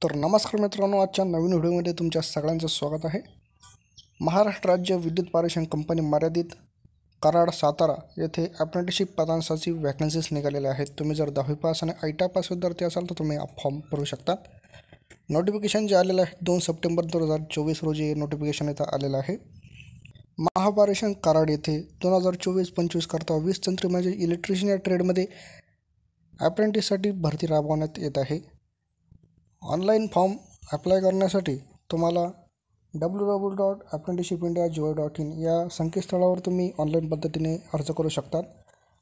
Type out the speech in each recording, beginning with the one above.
तर नमस्कार मित्रांनो, आजच्या नवीन व्हिडिओमध्ये तुमच्या सगळ्यांचं स्वागत आहे. महाराष्ट्र राज्य विद्युत पारेषण कंपनी मर्यादित कराड सातारा येथे अप्रेंटिसशिप पदांसाठी वॅकन्सीज निघालेल्या आहेत. तुम्ही जर 10वी पास आणि ITI पास विद्यार्थी असाल तर तुम्ही फॉर्म भरू शकता. नोटिफिकेशन जे आलेलं आहे 2 सप्टेंबर 2024 रोजी हे नोटिफिकेशन इथं आलेलं आहे. महापारेषण कराड येथे 2024-25 करता 20 तंत्री म्हणजे इलेक्ट्रिशियन या ट्रेडमध्ये अप्रेंटिससाठी भरती राबवण्यात येत आहे. ऑनलाईन फॉर्म अप्लाय करण्यासाठी तुम्हाला www.apprenticeshipindia.gov.in या संकेतस्थळावर तुम्ही ऑनलाईन पद्धतीने अर्ज करू शकतात.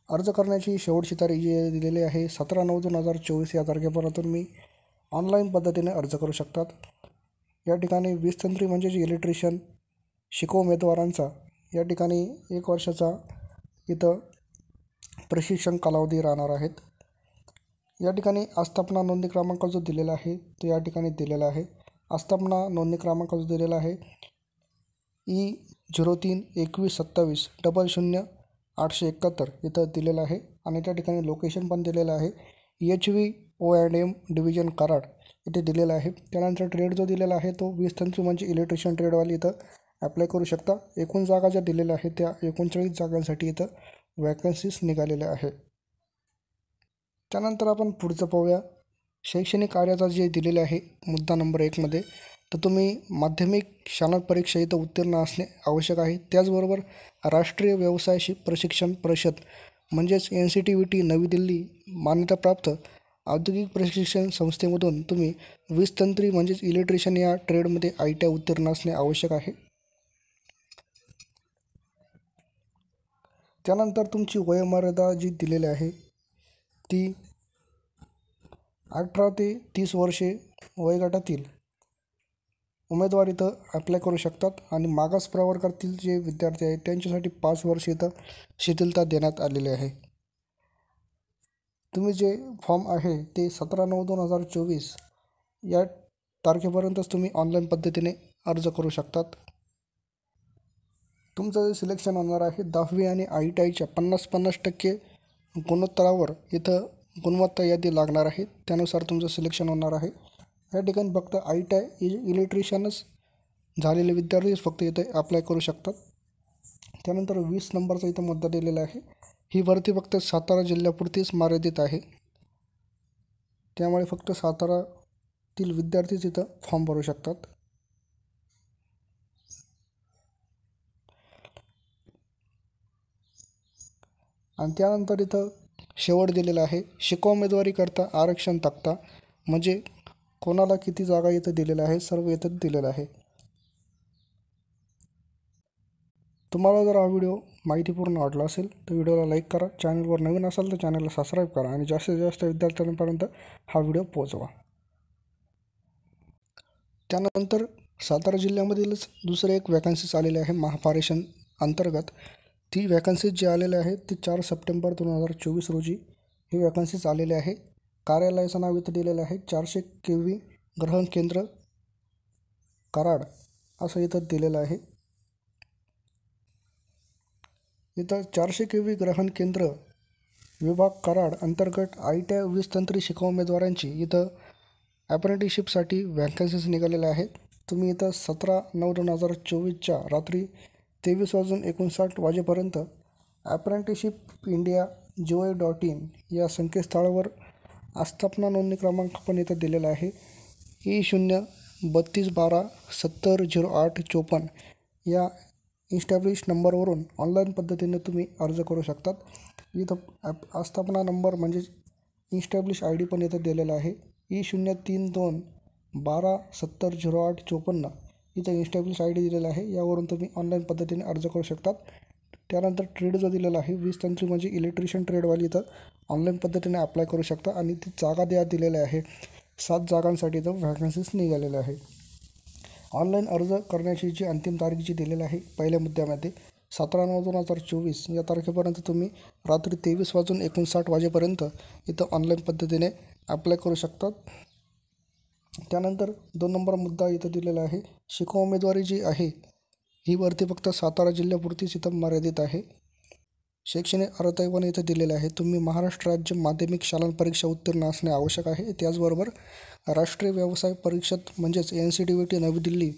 अर्ज करण्याची शेवटची तारीख जी दिलेली आहे 17/9/2024 या तारखेपर्यंत तुम्ही ऑनलाईन पद्धतीने अर्ज करू शकतात. या ठिकाणी 20 तंत्री म्हणजेच इलेक्ट्रिशियन शिकवू उमेदवारांचा या ठिकाणी 1 वर्षाचा इथं प्रशिक्षण कालावधी राहणार आहेत. या ठिकाणी आस्थापना नोंदणी क्रमांक जो दिलेला आहे तो या ठिकाणी दिलेला आहे. आस्थापना नोंदणी क्रमांक जो दिलेला आहे E03-2127-00-871 इथं दिलेलं आहे आणि त्या ठिकाणी लोकेशन पण दिलेलं आहे HVO&M डिव्हिजन कराड इथे दिलेलं आहे. त्यानंतर ट्रेड जो दिलेला आहे तो 20 तंत्री म्हणजे इलेक्ट्रिशियन ट्रेडवाले इथं अप्लाय करू शकता. एकूण जागा ज्या दिलेल्या आहेत त्या 39 जागांसाठी इथं वॅकन्सीज निघालेल्या आहे. त्यानंतर आपण पुढचं पाहूया. शैक्षणिक कार्याचा जे दिलेले आहे मुद्दा नंबर 1मध्ये तर तुम्ही माध्यमिक शाळा परीक्षा इथं उत्तीर्ण असणे आवश्यक आहे. त्याचबरोबर राष्ट्रीय व्यवसाय प्रशिक्षण परिषद म्हणजेच NCTVT नवी दिल्ली मान्यताप्राप्त औद्योगिक प्रशिक्षण संस्थेमधून तुम्ही 20 तंत्री म्हणजेच इलेक्ट्रिशियन या ट्रेडमध्ये ITI उत्तीर्ण असणे आवश्यक आहे. त्यानंतर तुमची वयोमर्यादा जी दिलेली आहे ती 18 ते 30 वर्षे वयोगटातील उमेदवार इथं अप्लाय करू शकतात आणि मागास प्रवर्गातील जे विद्यार्थी आहेत त्यांच्यासाठी 5 वर्ष इथं शिथिलता देण्यात आलेली आहे. तुम्ही जे फॉर्म आहे ते 17/9/2024 या तारखेपर्यंतच तुम्ही ऑनलाईन पद्धतीने अर्ज करू शकतात. तुमचं जे सिलेक्शन होणार आहे 10वी आणि ITIच्या 50% गुणोत्तरावर इथं गुणवत्ता यादी लागणार आहे. त्यानुसार तुमचं सिलेक्शन होणार आहे. या ठिकाणी फक्त ITI इलेक्ट्रिशियनच झालेले विद्यार्थीच फक्त इथे अप्लाय करू शकतात. त्यानंतर 20 नंबरचा इथं मुद्दा दिलेला आहे. ही भरती फक्त सातारा जिल्ह्यापुरतीच मर्यादित आहे. त्यामुळे फक्त सातारातील विद्यार्थीच इथं फॉर्म भरू शकतात. आणि त्यानंतर इथं शेवट दिलेला आहे शिकवा उमेदवारीकरता आरक्षण तक्ता म्हणजे कोणाला किती जागा इथं दिलेल्या आहे सर्व इथं दिलेलं आहे. तुम्हाला जर हा व्हिडिओ माहितीपूर्ण वाटला असेल तर व्हिडिओला लाईक करा. चॅनलवर नवीन असाल तर चॅनलला सबस्क्राईब करा आणि जास्तीत जास्त विद्यार्थ्यांपर्यंत हा व्हिडिओ पोहोचवा. त्यानंतर सातारा जिल्ह्यामधीलच दुसरे एक वॅकन्सीज आलेले आहे महापारेषण अंतर्गत. ती वॅकन्सीज जी आलेले आहेत ती 4 सप्टेंबर 2024 रोजी ही वॅकन्सीज आलेले आहे. कार्यालयाचं नाव इथं दिलेलं आहे 400 kV ग्रहण केंद्र कराड असं इथं दिलेलं आहे. इथं 400 kV ग्रहण केंद्र विभाग कराड अंतर्गत ITI 20 तंत्री शिकवा उमेदवारांची इथं अप्रेंटिसशिपसाठी वॅकन्सीज निघालेल्या आहेत. तुम्ही इथं 17/9/2024च्या रात्री 23:59 वाजेपर्यंत apprenticeshipindia.gov.in या संकेतस्थळावर आस्थापना नोंदणी क्रमांक पण इथं दिलेला आहे E03212700854 या इस्टॅब्लिश नंबरवरून ऑनलाईन पद्धतीने तुम्ही अर्ज करू शकतात. इथं आस्थापना नंबर म्हणजे इस्टॅब्लिश ID पण इथं दिलेला आहे E03212700854 इथं इस्टॅब्लिश ID दिलेला आहे. यावरून तुम्ही ऑनलाईन पद्धतीने अर्ज करू शकतात. त्यानंतर ट्रेड जो दिलेला आहे 20 तंत्री म्हणजे इलेक्ट्रिशियन ट्रेडवाली इथं ऑनलाईन पद्धतीने अप्लाय करू शकता आणि ती जागा द्या दिलेल्या आहे 7 जागांसाठी इथं वॅकन्सीज निघालेल्या आहे. ऑनलाईन अर्ज करण्याची जी अंतिम तारीख जी दिलेली आहे पहिल्या मुद्द्यामध्ये 17/9/2024 या तारखेपर्यंत तुम्ही रात्री 23:59 वाजेपर्यंत इथं ऑनलाईन पद्धतीने अप्लाय करू शकतात. त्यानंतर 2 नंबर मुद्दा इथं दिलेला आहे शिकवा उमेदवारी जी आहे ही भरती फक्त सातारा जिल्ह्यापुरतीच इथं मर्यादित आहे. शैक्षणिक अर्हता पण इथं दिलेले आहे. तुम्ही महाराष्ट्र राज्य माध्यमिक शालांत परीक्षा उत्तीर्ण असणे आवश्यक आहे. त्याचबरोबर राष्ट्रीय व्यवसाय परीक्षेत म्हणजेच NCTVT नवी दिल्ली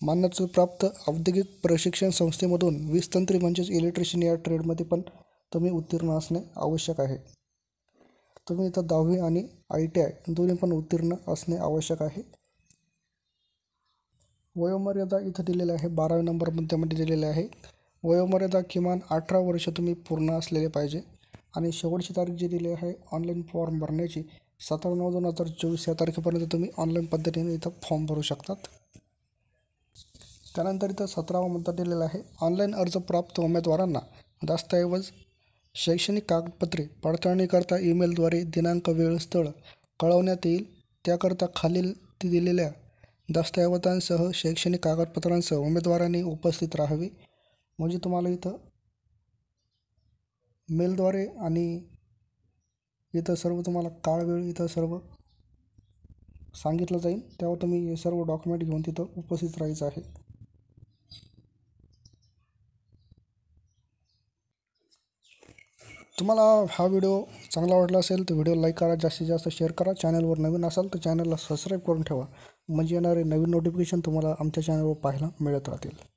मान्यताप्राप्त औद्योगिक प्रशिक्षण संस्थेमधून 20 तंत्री म्हणजेच इलेक्ट्रिशियन या ट्रेडमध्ये पण तुम्ही उत्तीर्ण असणे आवश्यक आहे. तुम्ही इथं 10वी आणि ITI दोन्ही पण उत्तीर्ण असणे आवश्यक आहे. वयोमर्यादा इथं दिलेली आहे. 12 नंबर मुद्द्यामध्ये दिलेले आहे. वयोमर्यादा किमान 18 वर्ष तुम्ही पूर्ण असलेले पाहिजे आणि शेवटची तारीख जी दिली आहे ऑनलाईन फॉर्म भरण्याची 17/9/2024 या तारखेपर्यंत तुम्ही ऑनलाईन पद्धतीने इथं फॉर्म भरू शकतात. त्यानंतर इथं 17वा मुद्दा दिलेला आहे. ऑनलाईन अर्ज प्राप्त उमेदवारांना दस्तऐवज शैक्षणिक कागदपत्रे पडताळणीकरता ईमेलद्वारे दिनांक वेळ स्थळ कळवण्यात येईल. त्याकरता खालील दिलेल्या दस्तऐवजांसह शैक्षणिक कागदपत्रांसह उमेदवारांनी उपस्थित राहावे. म्हणजे तुम्हाला इथं मेलद्वारे आणि इथं सर्व तुम्हाला काळ वेळ इथं सर्व सांगितलं जाईल. तेव्हा तुम्ही हे सर्व डॉक्युमेंट घेऊन तिथं उपस्थित राहायचं आहे. तुम्हाला हा व्हिडिओ चांगला वाटला असेल तर व्हिडिओ लाईक करा, जास्तीत जास्त शेअर करा. चॅनलवर नवीन असाल तर चॅनलला सबस्क्राईब करून ठेवा, म्हणजे येणारे नवीन नोटिफिकेशन तुम्हाला आमच्या चॅनलवर पाहायला मिळत राहतील.